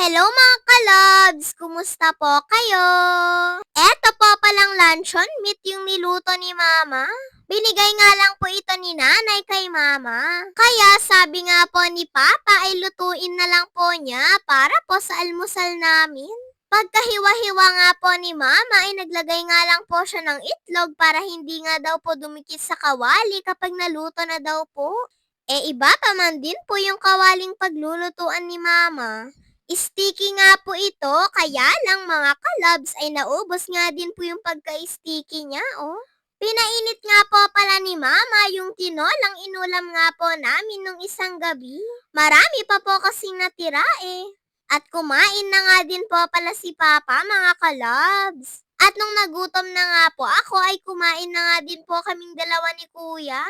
Hello mga kalabs! Kumusta po kayo? Eto po palang luncheon meat yung niluto ni Mama. Binigay nga lang po ito ni Nanay kay Mama. Kaya sabi nga po ni Papa ay lutuin na lang po niya para po sa almusal namin. Pagkahiwa-hiwa nga po ni Mama ay naglagay nga lang po siya ng itlog para hindi nga daw po dumikit sa kawali kapag naluto na daw po. Iba pa man din po yung kawaling paglulutuan ni Mama. Sticky nga po ito, kaya lang mga kalabs ay naubos nga din po yung pagka-sticky niya, oh. Pinainit nga po pala ni Mama yung tinolang inulam nga po namin nung isang gabi. Marami pa po kasing natira eh. At kumain na nga din po pala si Papa mga kalabs. At nung nagutom na nga po ako ay kumain na nga din po kaming dalawa ni Kuya.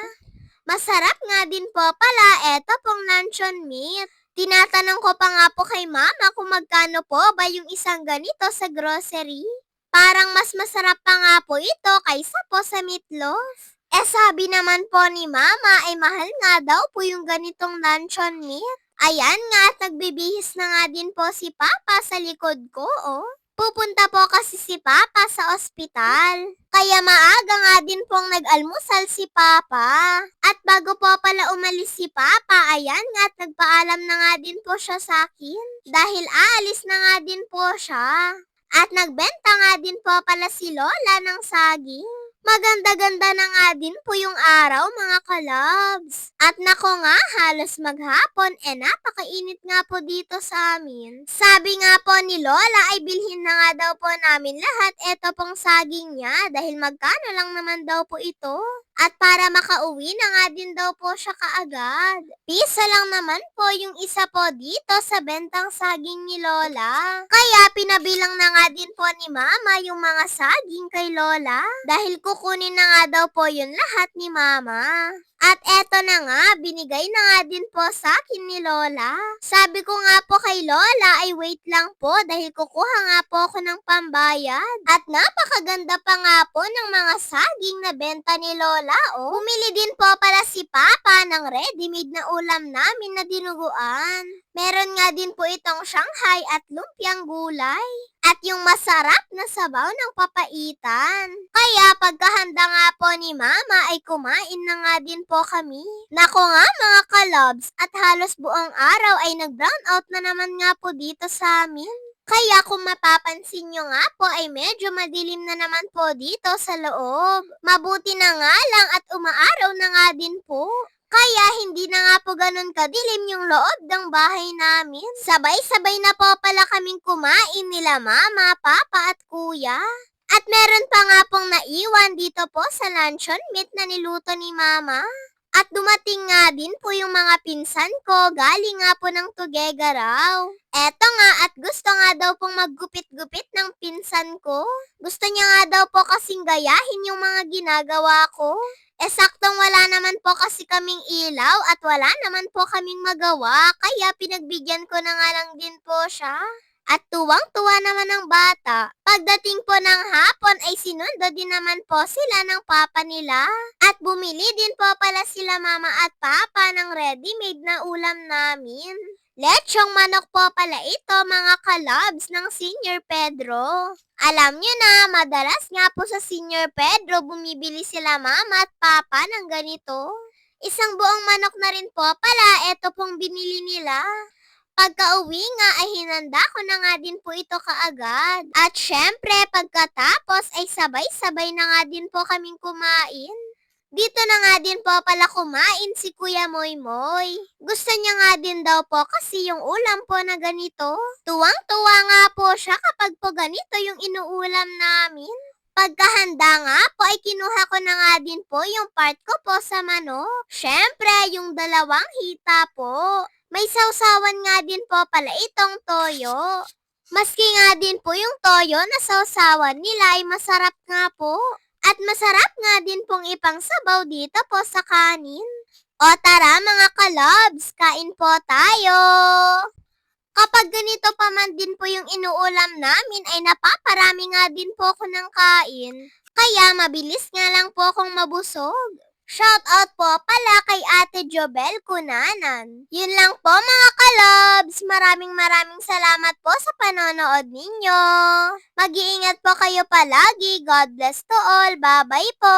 Masarap nga din po pala eto pong luncheon meat. Tinatanong ko pa nga po kay Mama kung magkano po ba yung isang ganito sa grocery. Parang mas masarap pa nga po ito kaysa po sa meatloaf. Sabi naman po ni Mama ay mahal nga daw po yung ganitong luncheon meat. Ayan nga at nagbibihis na nga din po si Papa sa likod ko, oh. Pupunta po kasi si Papa sa ospital. Kaya maaga nga din pong nag-almusal si Papa. At bago po pala umalis si Papa, ayan nga at nagpaalam na nga din po siya sa akin. Dahil aalis na nga din po siya. At nagbenta nga din po pala si Lola ng saging. Maganda-ganda na nga din po yung araw mga kalabs. At nako nga, halos maghapon, napakainit nga po dito sa amin. Sabi nga po ni Lola ay bilhin na nga daw po namin lahat eto pong saging niya dahil magkano lang naman daw po ito. At para makauwi na nga din daw po siya kaagad. Piso lang naman po yung isa po dito sa bentang saging ni Lola. Kaya pinabilang na nga din po ni Mama yung mga saging kay Lola. Dahil kukunin na nga daw po yun lahat ni Mama. At eto na nga, binigay na nga din po sa akin ni Lola. Sabi ko nga po kay Lola ay wait lang po dahil kukuha nga po ako ng pambayad. At napakaganda pa nga po ng mga saging na benta ni Lola, oh. Bumili din po pala si Papa ng ready-made na ulam namin na dinuguan. Meron nga din po itong Shanghai at lumpiang gulay. At yung masarap na sabaw ng papaitan. Kaya pagkahanda nga po ni Mama ay kumain na nga din po kami. Nako nga mga kalabs at halos buong araw ay nag-brown out na naman nga po dito sa amin. Kaya kung mapapansin nyo nga po ay medyo madilim na naman po dito sa loob. Mabuti na nga lang at umaaraw na nga din po. Kaya hindi na nga po ganun kadilim yung loob ng bahay namin. Sabay-sabay na po pala kaming kumain nila Mama, Papa at Kuya. At meron pa nga pong naiwan dito po sa luncheon meat na niluto ni Mama. At dumating nga din po yung mga pinsan ko, galing nga po ng Tuguegarao. Eto nga at gusto nga daw pong maggupit-gupit ng pinsan ko. Gusto niya nga daw po kasing gayahin yung mga ginagawa ko. Saktong wala naman po kasi kaming ilaw at wala naman po kaming magawa, kaya pinagbigyan ko na nga lang din po siya. At tuwang-tuwa naman ang bata. Pagdating po ng hapon ay sinundo din naman po sila ng papa nila. At bumili din po pala sila Mama at Papa ng ready-made na ulam namin. Lechong manok po pala ito mga kalabs ng Senior Pedro. Alam nyo na, madalas nga po sa Senior Pedro bumibili sila Mama at Papa ng ganito. Isang buong manok na rin po pala, eto pong binili nila. Pagka-uwi nga ay hinanda ko na nga din po ito kaagad. At syempre pagkatapos ay sabay-sabay na nga din po kaming kumain. Dito na nga din po pala kumain si Kuya Moymoy. Gusto niya nga din daw po kasi yung ulam po na ganito. Tuwang-tuwa nga po siya kapag po ganito yung inuulam namin. Pagkahanda nga po ay kinuha ko na nga din po yung part ko po sa manok. Syempre yung dalawang hita po. May sausawan nga din po pala itong toyo. Maski nga din po yung toyo na sausawan nila ay masarap nga po. At masarap nga din pong ipangsabaw dito po sa kanin. O tara mga kalabs, kain po tayo! Kapag ganito pa man din po yung inuulam namin ay napaparami nga din po ako ng kain. Kaya mabilis nga lang po akong mabusog. Shoutout po pala kay Ate Jobel Cunanan. Yun lang po mga kalobs. Maraming salamat po sa panonood ninyo. Mag-iingat po kayo palagi. God bless to all. Bye-bye po.